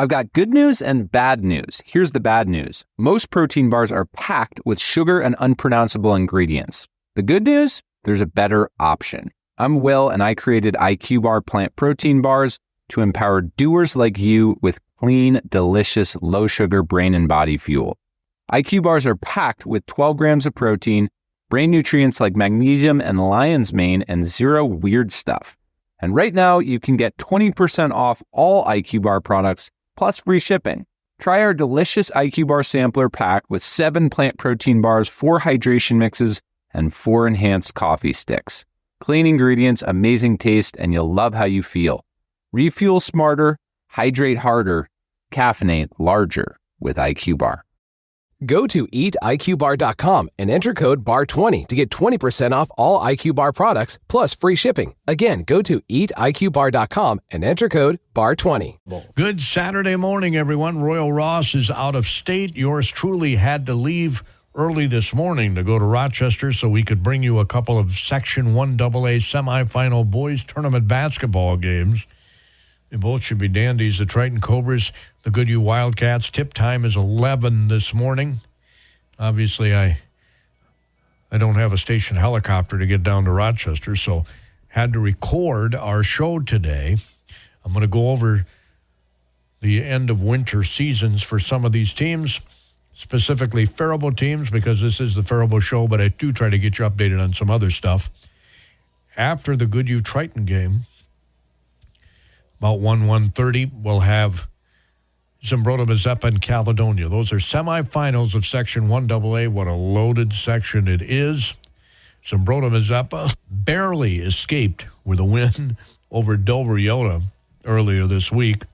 I've got good news and bad news. Here's the bad news. Most protein bars are packed with sugar and unpronounceable ingredients. The good news? There's a better option. I'm Will, and I created IQ Bar plant protein bars to empower doers like you with clean, delicious, low-sugar brain and body fuel. IQ bars are packed with 12 grams of protein, brain nutrients like magnesium and lion's mane, and zero weird stuff. And right now, you can get 20% off all IQ Bar products, plus free shipping. Try our delicious IQ Bar sampler pack with 7 plant protein bars, 4 hydration mixes, and 4 enhanced coffee sticks. Clean ingredients, amazing taste, and you'll love how you feel. Refuel smarter, hydrate harder, caffeinate larger with IQ Bar. Go to eatiqbar.com and enter code BAR20 to get 20% off all IQ Bar products plus free shipping. Again, go to eatiqbar.com and enter code BAR20. Good Saturday morning, everyone. Royal Ross is out of state. Yours truly had to leave early this morning to go to Rochester so we could bring you a couple of Section 1AA semifinal boys tournament basketball games. They both should be dandies. The Triton Cobras, the Goodhue Wildcats. Tip time is 11 this morning. Obviously, I don't have a station helicopter to get down to Rochester, so had to record our show today. I'm going to go over the end of winter seasons for some of these teams, specifically Faribault teams, because this is the Faribault show, but I do try to get you updated on some other stuff. After the Goodhue Triton game, about 1:30, we'll have Zumbrota, Mazeppa, and Caledonia. Those are semifinals of Section 1AA. What a loaded section it is. Zumbrota, Mazeppa barely escaped with a win over Dover Yoda earlier this week.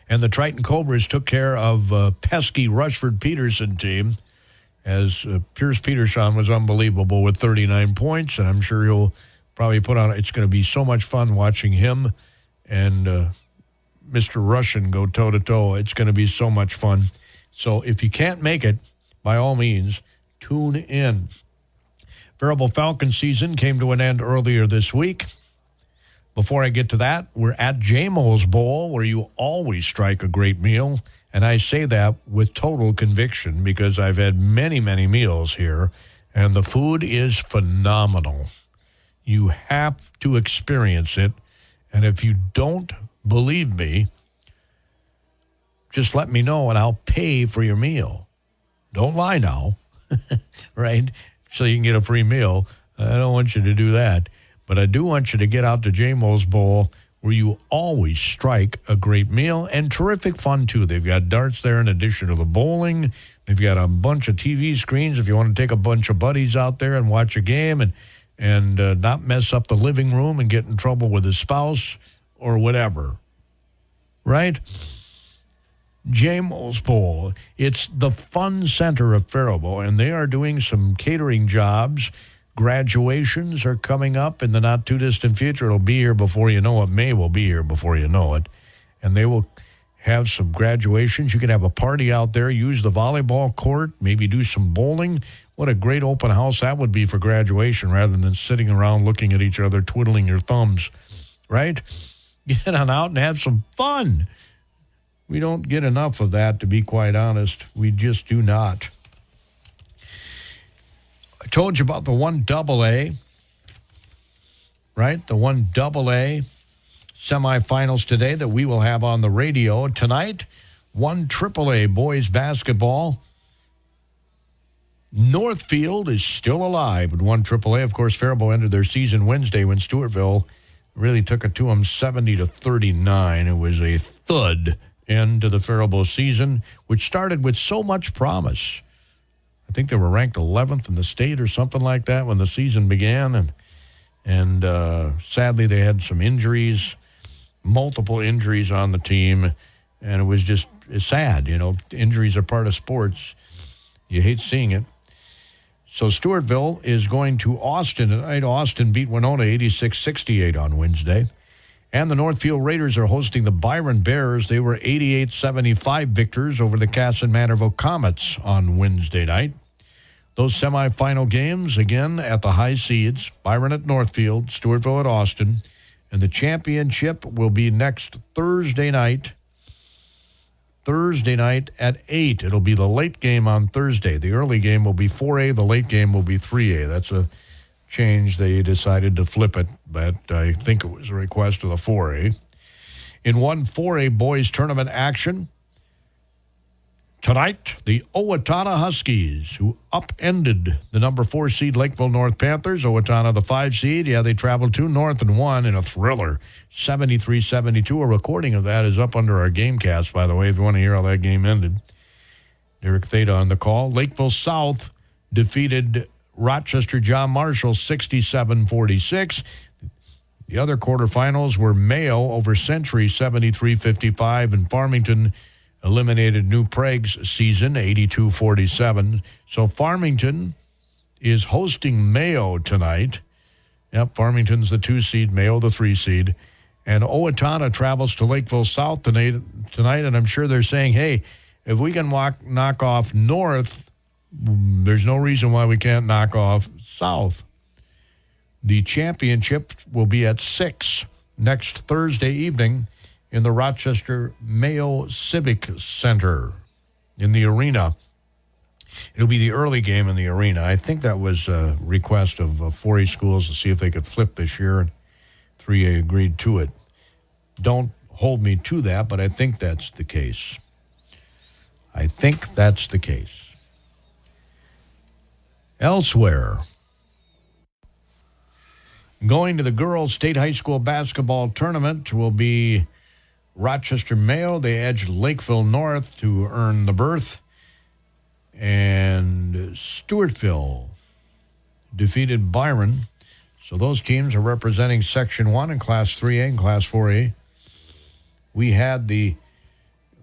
And the Triton Cobras took care of pesky Rushford Peterson team, as Pierce Peterson was unbelievable with 39 points, and I'm sure he'll probably put on. It's going to be so much fun watching him and Mr. Russian go toe-to-toe. It's going to be so much fun. So if you can't make it, by all means, tune in. Faribault Falcon season came to an end earlier this week. Before I get to that, we're at J-Mo's Bowl, where you always strike a great meal. And I say that with total conviction because I've had many, many meals here, and the food is phenomenal. You have to experience it. And if you don't believe me, just let me know and I'll pay for your meal. Don't lie now, right? So you can get a free meal. I don't want you to do that. But I do want you to get out to J-Mo's Bowl, where you always strike a great meal and terrific fun, too. They've got darts there in addition to the bowling. They've got a bunch of TV screens if you want to take a bunch of buddies out there and watch a game and not mess up the living room and get in trouble with his spouse or whatever, right? J-Mo's Bowl. It's the fun center of Faribault, and they are doing some catering jobs. Graduations are coming up in the not-too-distant future. It'll be here before you know it. May will be here before you know it. And they will have some graduations. You can have a party out there, use the volleyball court, maybe do some bowling. What a great open house that would be for graduation rather than sitting around looking at each other, twiddling your thumbs, right? Get on out and have some fun. We don't get enough of that, to be quite honest. We just do not. I told you about the 1AA, right? The 1AA semifinals today that we will have on the radio. Tonight, 1AAA boys basketball. Northfield is still alive at 1AAA. Of course, Faribault ended their season Wednesday when Stewartville really took it to them 70-39. It was a thud end to the Faribault season, which started with so much promise. I think they were ranked 11th in the state or something like that when the season began, and sadly they had some injuries, multiple injuries on the team, and it was just sad. You know, injuries are part of sports. You hate seeing it. So Stewartville is going to Austin tonight. Austin beat Winona 86-68 on Wednesday. And the Northfield Raiders are hosting the Byron Bears. They were 88-75 victors over the Casson-Manorville Comets on Wednesday night. Those semifinal games, again, at the high seeds. Byron at Northfield, Stewartville at Austin. And the championship will be next Thursday night Thursday night at 8. It'll be the late game on Thursday. The early game will be 4A. The late game will be 3A. That's a change. They decided to flip it, but I think it was a request of the 4A. In one 4A boys tournament action, tonight, the Owatonna Huskies, who upended the number 4 seed Lakeville North Panthers. Owatonna, the 5 seed. Yeah, they traveled to North and won in a thriller, 73-72. A recording of that is up under our Gamecast, by the way, if you want to hear how that game ended. Derek Theta on the call. Lakeville South defeated Rochester John Marshall 67-46. The other quarterfinals were Mayo over Century 73-55, and Farmington eliminated New Prague's season 82-47. So Farmington is hosting Mayo tonight. Yep, Farmington's the 2 seed, Mayo the 3 seed. And Owatonna travels to Lakeville South tonight, and I'm sure they're saying, hey, if we can knock off North, there's no reason why we can't knock off South. The championship will be at 6 next Thursday evening in the Rochester Mayo Civic Center in the arena. It'll be the early game in the arena. I think that was a request of 4A schools to see if they could flip this year, and 3A agreed to it. Don't hold me to that, but I think that's the case. Elsewhere, going to the girls' state high school basketball tournament will be Rochester Mayo. They edged Lakeville North to earn the berth. And Stewartville defeated Byron. So those teams are representing Section 1 in Class 3A and Class 4A. We had the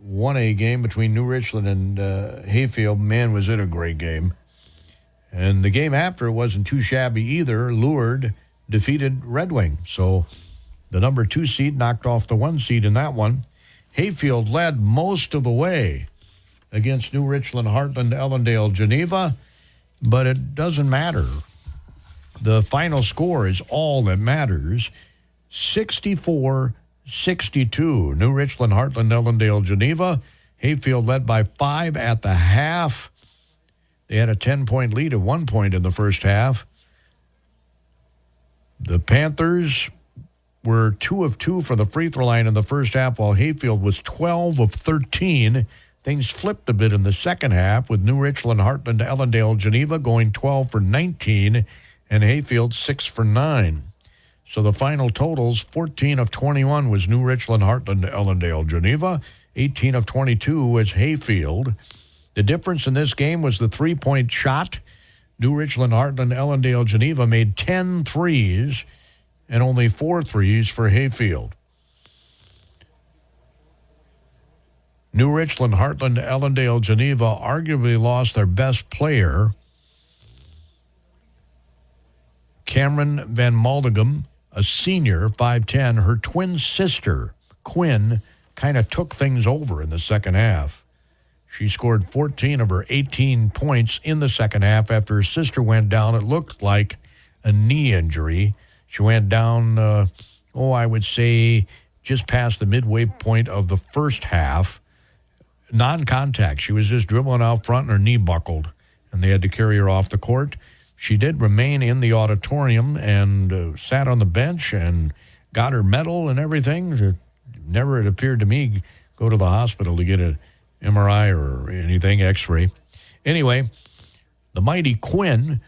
1A game between New Richland and Hayfield. Man, was it a great game. And the game after wasn't too shabby either. Lourdes defeated Red Wing. So the number 2 seed knocked off the 1 seed in that one. Hayfield led most of the way against New Richland, Heartland, Ellendale, Geneva, but it doesn't matter. The final score is all that matters. 64-62. New Richland, Heartland, Ellendale, Geneva. Hayfield led by 5 at the half. They had a 10-point lead at 1 point in the first half. The Panthers were 2 of 2 for the free throw line in the first half, while Hayfield was 12 of 13. Things flipped a bit in the second half, with New Richland, Heartland, Ellendale, Geneva going 12 for 19, and Hayfield 6 for 9. So the final totals, 14 of 21 was New Richland, Heartland, Ellendale, Geneva. 18 of 22 was Hayfield. The difference in this game was the three-point shot. New Richland, Heartland, Ellendale, Geneva made 10 threes and only 4 threes for Hayfield. New Richland, Heartland, Ellendale, Geneva arguably lost their best player, Cameron Van Maldegem, a senior, 5'10". Her twin sister, Quinn, kind of took things over in the second half. She scored 14 of her 18 points in the second half after her sister went down. It looked like a knee injury. She went down, I would say, just past the midway point of the first half. Non-contact. She was just dribbling out front and her knee buckled, and they had to carry her off the court. She did remain in the auditorium and sat on the bench and got her medal and everything. Never, it appeared to me, go to the hospital to get an MRI or anything, X-ray. Anyway, the mighty Quinn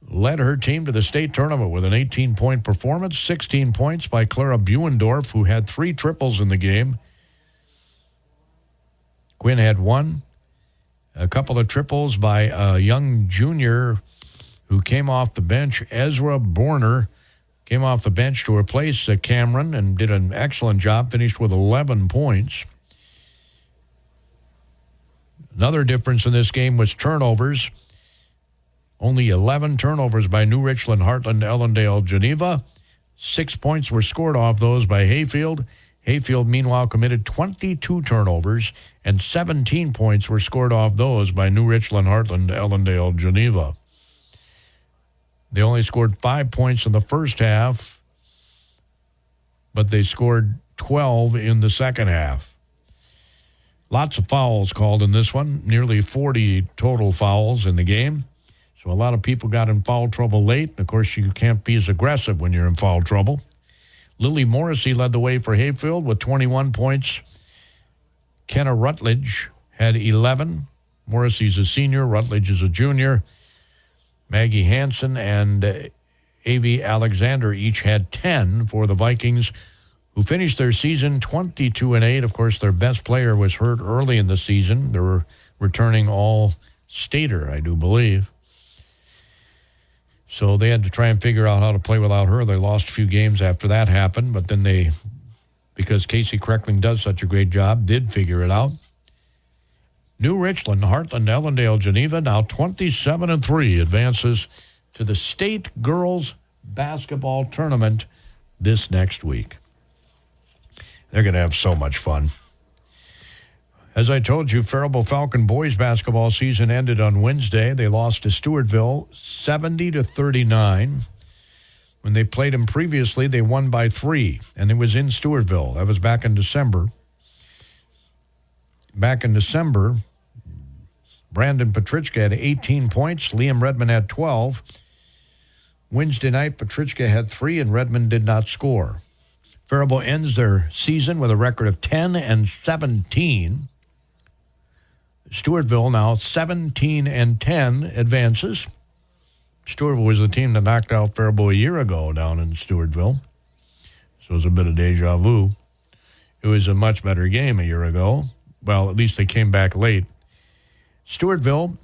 led her team to the state tournament with an 18-point performance, 16 points by Clara Buendorf, who had 3 triples in the game. Quinn had 1. A couple of triples by a young junior who came off the bench, Ezra Borner, came off the bench to replace Cameron and did an excellent job, finished with 11 points. Another difference in this game was turnovers. Only 11 turnovers by New Richland, Heartland, Ellendale, Geneva. 6 points were scored off those by Hayfield. Hayfield, meanwhile, committed 22 turnovers, and 17 points were scored off those by New Richland, Heartland, Ellendale, Geneva. They only scored 5 points in the first half, but they scored 12 in the second half. Lots of fouls called in this one, nearly 40 total fouls in the game. So a lot of people got in foul trouble late. Of course, you can't be as aggressive when you're in foul trouble. Lily Morrissey led the way for Hayfield with 21 points. Kenna Rutledge had 11. Morrissey's a senior. Rutledge is a junior. Maggie Hansen and Avi Alexander each had 10 for the Vikings, who finished their season 22-8. Of course, their best player was hurt early in the season. They were returning all-stater, I do believe. So they had to try and figure out how to play without her. They lost a few games after that happened, but then they, because Casey Kreckling does such a great job, did figure it out. New Richland, Heartland, Ellendale, Geneva, now 27-3, advances to the state girls basketball tournament this next week. They're going to have so much fun. As I told you, Faribault Falcon boys basketball season ended on Wednesday. They lost to Stewartville 70-39. When they played them previously, they won by 3, and it was in Stewartville. That was back in December. Back in December, Brandon Petrichka had 18 points. Liam Redmond had 12. Wednesday night, Petrichka had 3, and Redmond did not score. Faribault ends their season with a record of 10-17. Stewartville now 17-10 advances. Stewartville was the team that knocked out Faribault a year ago down in Stewartville. So it was a bit of deja vu. It was a much better game a year ago. Well, at least they came back late. Stewartville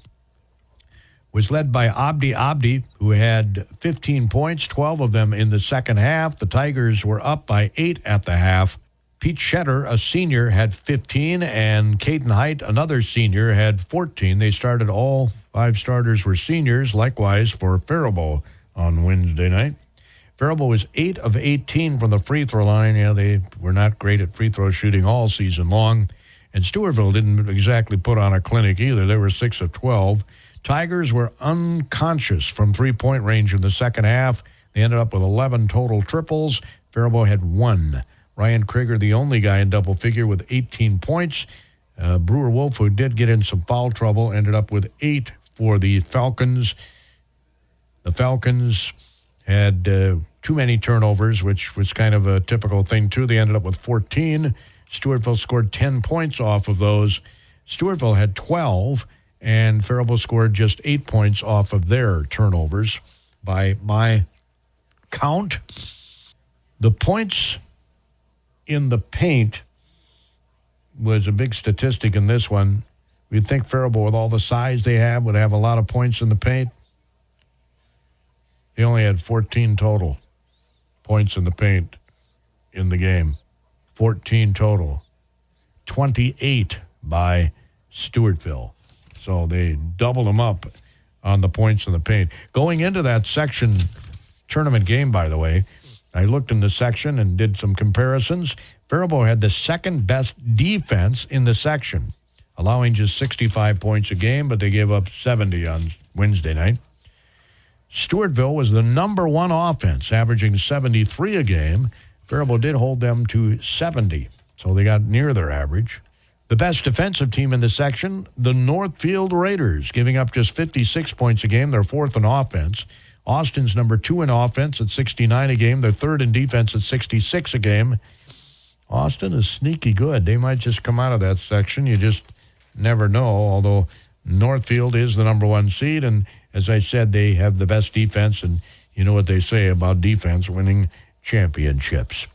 was led by Abdi, who had 15 points, 12 of them in the second half. The Tigers were up by 8 at the half. Pete Shetter, a senior, had 15, and Caden Height, another senior, had 14. They started, all 5 starters were seniors, likewise for Faribault on Wednesday night. Faribault was 8 of 18 from the free throw line. Yeah, they were not great at free throw shooting all season long. And Stewartville didn't exactly put on a clinic either. They were 6 of 12. Tigers were unconscious from three-point range in the second half. They ended up with 11 total triples. Faribault had 1. Ryan Krieger, the only guy in double figure with 18 points. Brewer Wolf, who did get in some foul trouble, ended up with 8 for the Falcons. The Falcons had too many turnovers, which was kind of a typical thing, too. They ended up with 14. Stewartville scored 10 points off of those. Stewartville had 12, and Faribault scored just 8 points off of their turnovers. By my count, the points in the paint was a big statistic in this one. You'd think Faribault, with all the size they have, would have a lot of points in the paint. They only had 14 total points in the paint in the game. 14 total. 28 by Stewartville. So they doubled them up on the points in the paint. Going into that section tournament game, by the way, I looked in the section and did some comparisons. Faribault had the second best defense in the section, allowing just 65 points a game, but they gave up 70 on Wednesday night. Stewartville was the number 1 offense, averaging 73 a game. Faribault did hold them to 70, so they got near their average. The best defensive team in the section, the Northfield Raiders, giving up just 56 points a game. They're 4th in offense. Austin's number 2 in offense at 69 a game. They're 3rd in defense at 66 a game. Austin is sneaky good. They might just come out of that section. You just never know, although Northfield is the number 1 seed, and as I said, they have the best defense, and you know what they say about defense winning championships.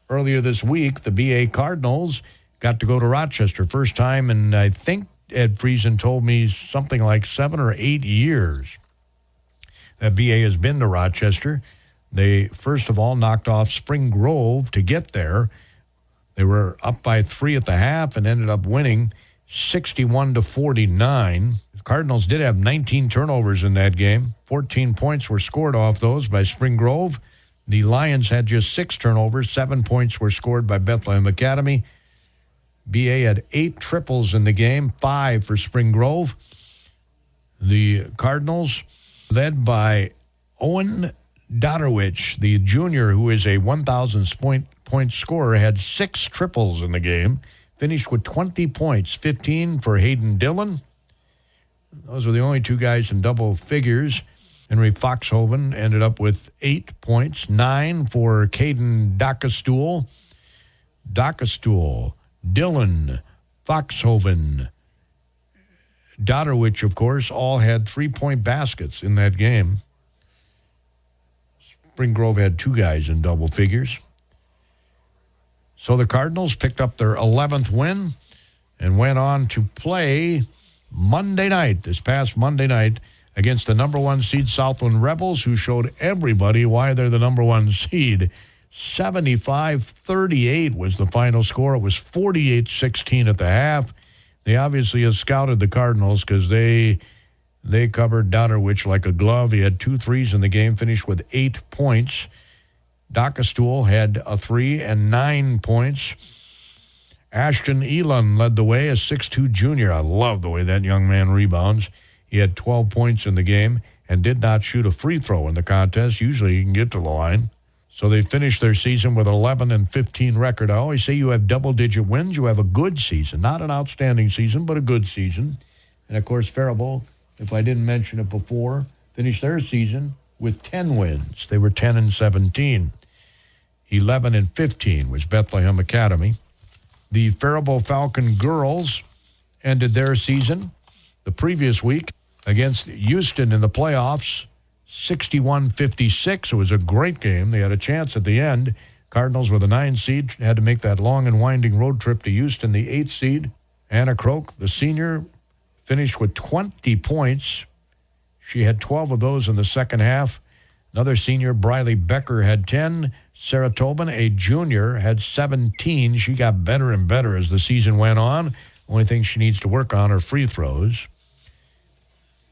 Earlier this week, the BA Cardinals got to go to Rochester. First time, and I think Ed Friesen told me something like 7 or 8 years that BA has been to Rochester. They, first of all, knocked off Spring Grove to get there. They were up by 3 at the half and ended up winning 61-49. The Cardinals did have 19 turnovers in that game. 14 points were scored off those by Spring Grove. The Lions had just 6 turnovers. 7 points were scored by Bethlehem Academy. BA had 8 triples in the game, 5 for Spring Grove. The Cardinals, led by Owen Dotterwich, the junior who is a 1,000 point scorer, had 6 triples in the game. finished with 20 points, 15 for Hayden Dillon. Those were the only two guys in double figures. Henry Foxhoven ended up with 8 points, 9 for Caden Dackestool, Dillon, Foxhoven, Dotterwich, of course, all had 3-point baskets in that game. Spring Grove had 2 guys in double figures. So the Cardinals picked up their 11th win and went on to play this past Monday night, against the number 1 seed Southland Rebels, who showed everybody why they're the number 1 seed. 75-38 was the final score. It was 48-16 at the half. They obviously have scouted the Cardinals because they covered Dotterwich like a glove. He had 2 threes in the game, finished with 8 points. Dackestool had a 3 and 9 points. Ashton Elon led the way, a 6'2 junior. I love the way that young man rebounds. He had 12 points in the game and did not shoot a free throw in the contest. Usually he can get to the line. So they finished their season with an 11-15 record. I always say you have double-digit wins, you have a good season. Not an outstanding season, but a good season. And, of course, Faribault, if I didn't mention it before, finished their season with 10 wins. They were 10-17. 11-15 was Bethlehem Academy. The Faribault Falcon girls ended their season the previous week against Houston in the playoffs, 61-56. It was a great game. They had a chance at the end. Cardinals with a 9 seed had to make that long and winding road trip to Houston, the 8 seed. Anna Croak, the senior, finished with 20 points. She had 12 of those in the second half. Another senior, Briley Becker, had 10. Sarah Tobin, a junior, had 17. She got better and better as the season went on. Only thing she needs to work on are free throws.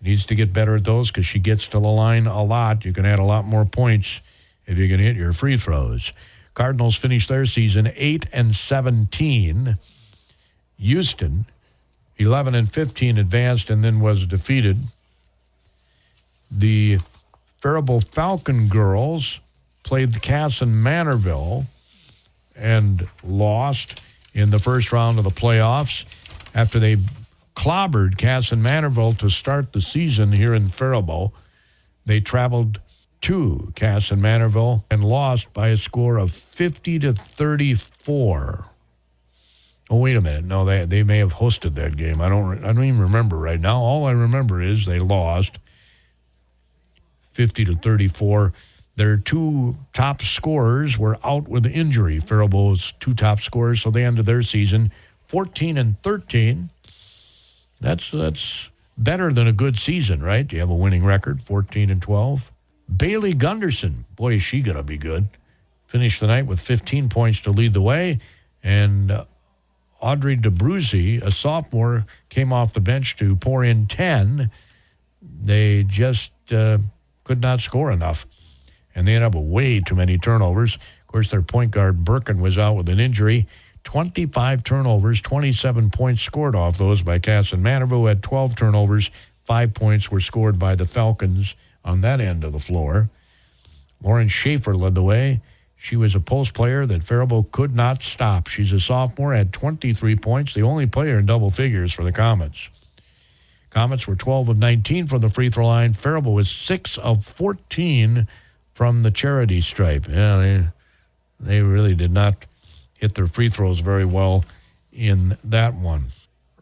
Needs to get better at those because she gets to the line a lot. You can add a lot more points if you can hit your free throws. Cardinals finished their season 8-17. Houston, 11-15, advanced and then was defeated. The Faribault Falcon girls played Casson Manorville and lost in the first round of the playoffs after they clobbered Casson Manorville to start the season here in Faribault. They traveled to Casson Manorville and lost by a score of 50-34. Oh, wait a minute. No, they may have hosted that game. I don't even remember right now. All I remember is they lost 50-34. Their 2 top scorers were out with injury, Faribault's 2 top scorers, so they ended their season 14-13. That's better than a good season, right? You have a winning record, 14-12. Bailey Gunderson, boy, is she going to be good. Finished the night with 15 points to lead the way. And Audrey DeBruzzi, a sophomore, came off the bench to pour in 10. They just could not score enough. And they ended up with way too many turnovers. Of course, their point guard, Birkin, was out with an injury. 25 turnovers, 27 points scored off those by Casson Manorville, who had 12 turnovers. 5 points were scored by the Falcons on that end of the floor. Lauren Schaefer led the way. She was a post player that Faribault could not stop. She's a sophomore, had 23 points, the only player in double figures for the Comets. Comets were 12 of 19 from the free throw line. Faribault was 6 of 14 from the charity stripe. Yeah, they really did not hit their free throws very well in that one.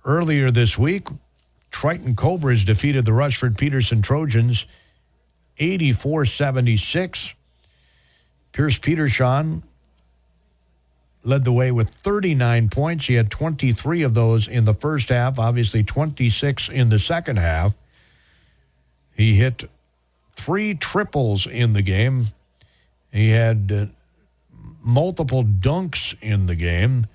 Earlier this week, Triton Cobras defeated the Rushford Peterson Trojans 84-76. Pierce Peterson led the way with 39 points. He had 23 of those in the first half, obviously 26 in the second half. He hit 3 triples in the game. He had multiple dunks in the game.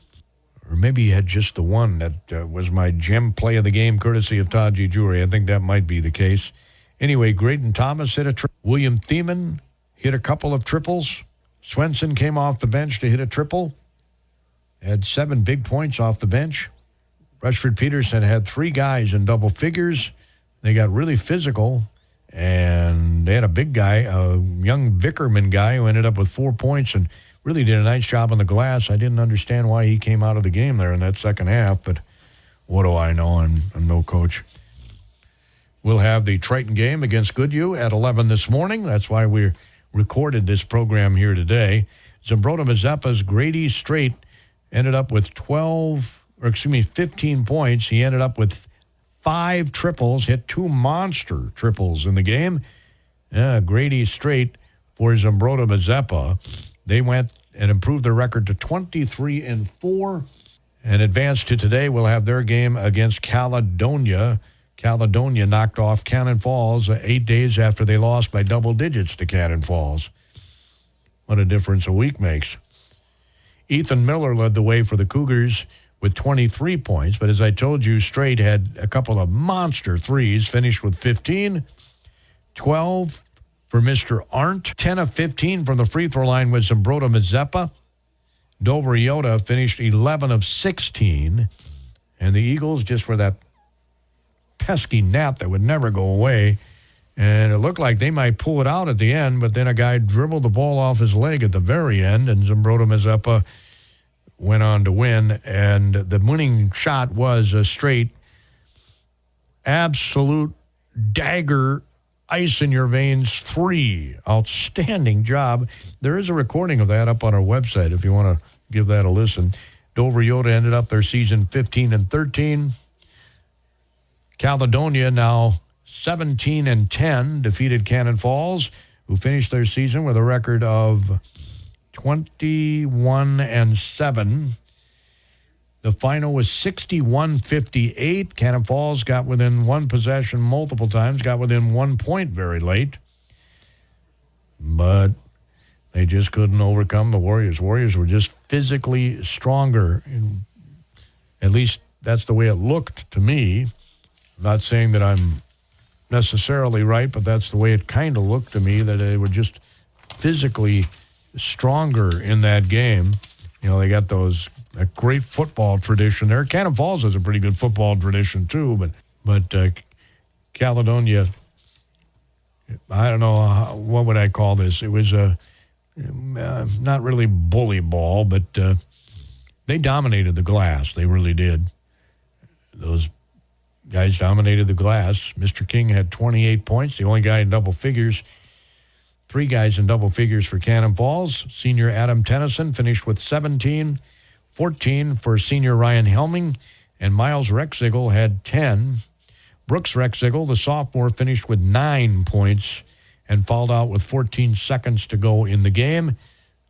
Or maybe he had just the one that was my gem play of the game, courtesy of Todd G. Jewelry. I think that might be the case. Anyway, Graydon Thomas hit a triple. William Thiemann hit a couple of triples. Swenson came off the bench to hit a triple. Had 7 big points off the bench. Rushford Peterson had 3 guys in double figures. They got really physical. And they had a big guy, a young Vickerman guy, who ended up with 4 points. And really did a nice job on the glass. I didn't understand why he came out of the game there in that second half, but what do I know? I'm no coach. We'll have the Triton game against Goodhue at 11 this morning. That's why we recorded this program here today. Zumbrota Mazeppa's Grady Strait ended up with 15 points. He ended up with 5 triples, hit 2 monster triples in the game. Grady Strait for Zumbrota Mazeppa. They went and improved their record to 23-4 and advanced to today. We'll have their game against Caledonia. Caledonia knocked off Cannon Falls 8 days after they lost by double digits to Cannon Falls. What a difference a week makes. Ethan Miller led the way for the Cougars with 23 points, but as I told you, Strait had a couple of monster threes, finished with 15, 12 for Mr. Arndt, 10 of 15 from the free throw line with Zumbrota Mazeppa. Dover Iota finished 11 of 16, and the Eagles, just for that pesky nap that would never go away, and it looked like they might pull it out at the end, but then a guy dribbled the ball off his leg at the very end, and Zumbrota Mazeppa went on to win, and the winning shot was a straight, absolute dagger, ice-in-your-veins 3. Outstanding job. There is a recording of that up on our website if you want to give that a listen. Dover Iota ended up their season 15-13. Caledonia now 17-10, defeated Cannon Falls, who finished their season with a record of 21-7. The final was 61-58. Cannon Falls got within one possession multiple times, got within 1 point very late. But they just couldn't overcome the Warriors. Warriors were just physically stronger. At least that's the way it looked to me. I'm not saying that I'm necessarily right, but that's the way it kind of looked to me, that they were just physically stronger in that game. You know, they got a great football tradition there. Cannon Falls has a pretty good football tradition too, but Caledonia, I don't know, what would I call this? It was not really bully ball, but they dominated the glass. They really did. Those guys dominated the glass. Mr. King had 28 points, the only guy in double figures. 3 guys in double figures for Cannon Falls. Senior Adam Tennyson finished with 17, 14 for senior Ryan Helming, and Miles Rexigel had 10. Brooks Rexigel, the sophomore, finished with 9 points and fouled out with 14 seconds to go in the game.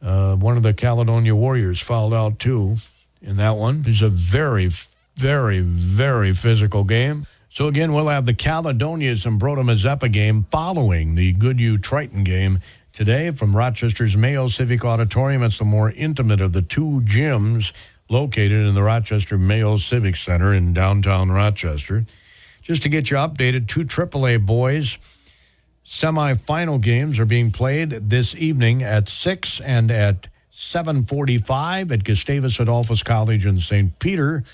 One of the Caledonia Warriors fouled out too in that one. It's a very, very, very physical game. So again, we'll have the Caledonia Zumbrota Mazeppa game following the Goodhue Triton game today from Rochester's Mayo Civic Auditorium. It's the more intimate of the 2 gyms located in the Rochester Mayo Civic Center in downtown Rochester. Just to get you updated, 2 AAA boys semifinal games are being played this evening at 6 and at 7:45 at Gustavus Adolphus College in St. Peter.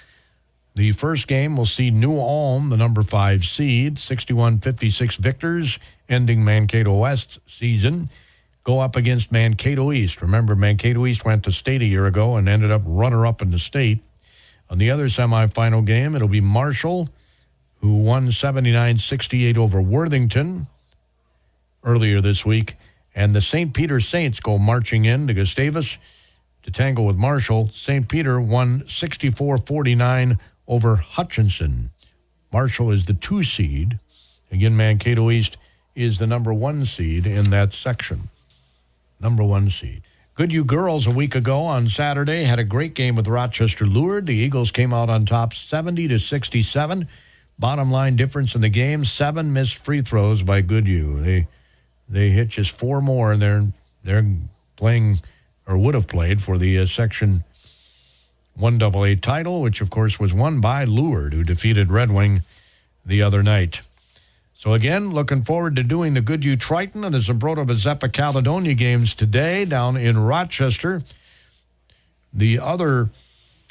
The first game will see New Ulm, the number 5 seed, 61-56 victors, ending Mankato West's season, go up against Mankato East. Remember, Mankato East went to state a year ago and ended up runner-up in the state. On the other semifinal game, it'll be Marshall, who won 79-68 over Worthington earlier this week, and the St. Peter Saints go marching in to Gustavus to tangle with Marshall. St. Peter won 64-49 over Hutchinson. Marshall is the 2 seed. Again, Mankato East is the number 1 seed in that section. Number 1 seed. Goodhue girls a week ago on Saturday had a great game with Rochester Lourdes. The Eagles came out on top 70-67. Bottom line difference in the game, 7 missed free throws by Goodhue. They hit just 4 more, and they're playing, or would have played, for the Section 1AA title, which, of course, was won by Lourdes, who defeated Red Wing the other night. So, again, looking forward to doing the Goodhue Triton and the Zumbrota Mazeppa Caledonia games today down in Rochester. The other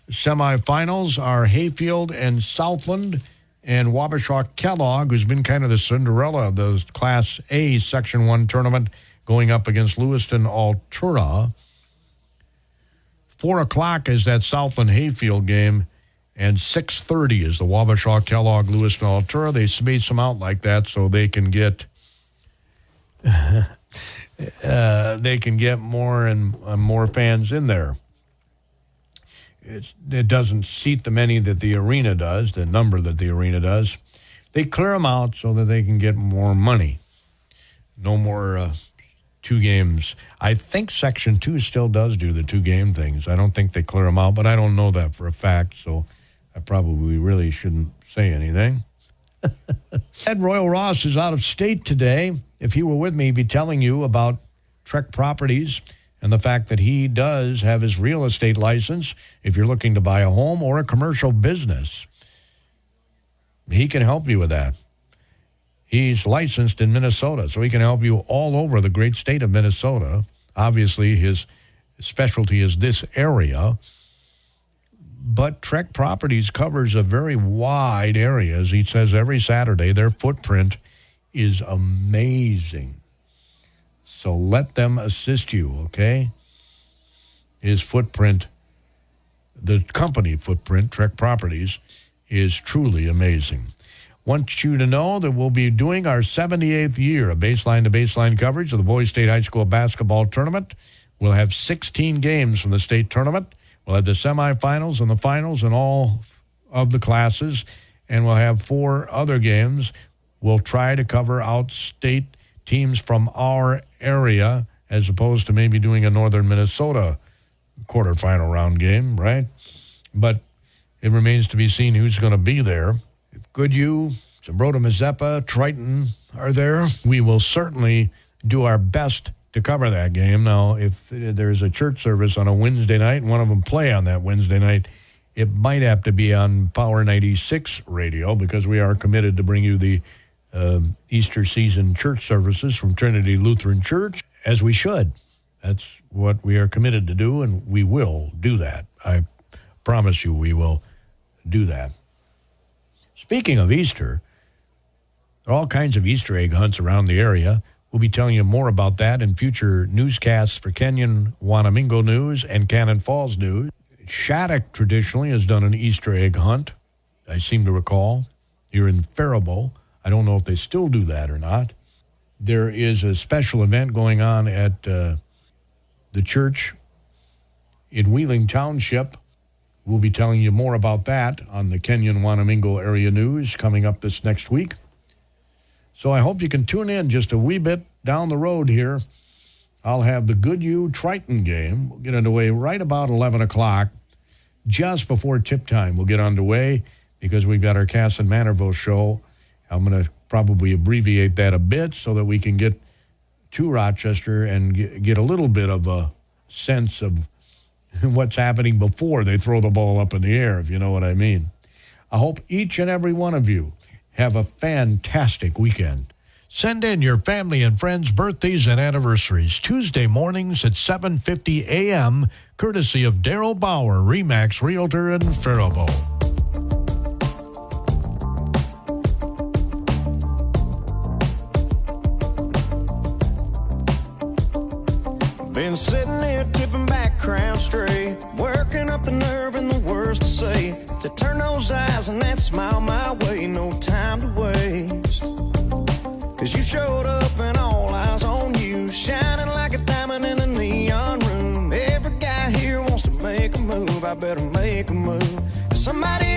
semifinals are Hayfield and Southland, and Wabasha Kellogg, who's been kind of the Cinderella of the Class A Section 1 tournament, going up against Lewiston Altura. 4 o'clock is that Southland Hayfield game, and 6:30 is the Wabasha, Kellogg, Lewiston, Altura. They space them out like that so they can get more and more fans in there. It doesn't seat the many that the arena does, the number that the arena does. They clear them out so that they can get more money. No more 2 games. I think Section 2 still does do the 2-game things. I don't think they clear them out, but I don't know that for a fact, so I probably really shouldn't say anything. Ed Royal Ross is out of state today. If he were with me, he'd be telling you about Trek Properties and the fact that he does have his real estate license. If you're looking to buy a home or a commercial business, he can help you with that. He's licensed in Minnesota, so he can help you all over the great state of Minnesota. Obviously, his specialty is this area, but Trek Properties covers a very wide area. As he says every Saturday, their footprint is amazing. So let them assist you, okay? His footprint, the company footprint, Trek Properties, is truly amazing. Want you to know that we'll be doing our 78th year of baseline-to-baseline coverage of the Boys State High School basketball tournament. We'll have 16 games from the state tournament. We'll have the semifinals and the finals in all of the classes, and we'll have 4 other games. We'll try to cover out-state teams from our area as opposed to maybe doing a northern Minnesota quarterfinal round game, right? But it remains to be seen who's going to be there. If Goodhue, Zumbrota, Mazeppa, Triton are there, we will certainly do our best to cover that game. Now, if there's a church service on a Wednesday night and one of them play on that Wednesday night, it might have to be on Power 96 radio because we are committed to bring you the Easter season church services from Trinity Lutheran Church, as we should. That's what we are committed to do, and we will do that. I promise you we will do that. Speaking of Easter, there are all kinds of Easter egg hunts around the area. We'll be telling you more about that in future newscasts for Kenyon Wanamingo News and Cannon Falls News. Shattuck traditionally has done an Easter egg hunt, I seem to recall, here in Faribault. I don't know if they still do that or not. There is a special event going on at the church in Wheeling Township. We'll be telling you more about that on the Kenyon Wanamingo Area News coming up this next week. So I hope you can tune in just a wee bit down the road here. I'll have the Goodhue Triton game. We'll get underway right about 11 o'clock. Just before tip time, we'll get underway because we've got our Cass and Manorville show. I'm going to probably abbreviate that a bit so that we can get to Rochester and get a little bit of a sense of what's happening before they throw the ball up in the air, if you know what I mean. I hope each and every one of you have a fantastic weekend. Send in your family and friends' birthdays and anniversaries Tuesday mornings at 7:50 a.m., courtesy of Darrell Bauer, RE/MAX Realtor in Faribault. Been sitting there tipping back, crown straight, working up the nerve and the words to say, to turn those eyes and that smile my way, no time to waste. Cause you showed up and all eyes on you, shining like a diamond in a neon room. Every guy here wants to make a move, I better make a move. Somebody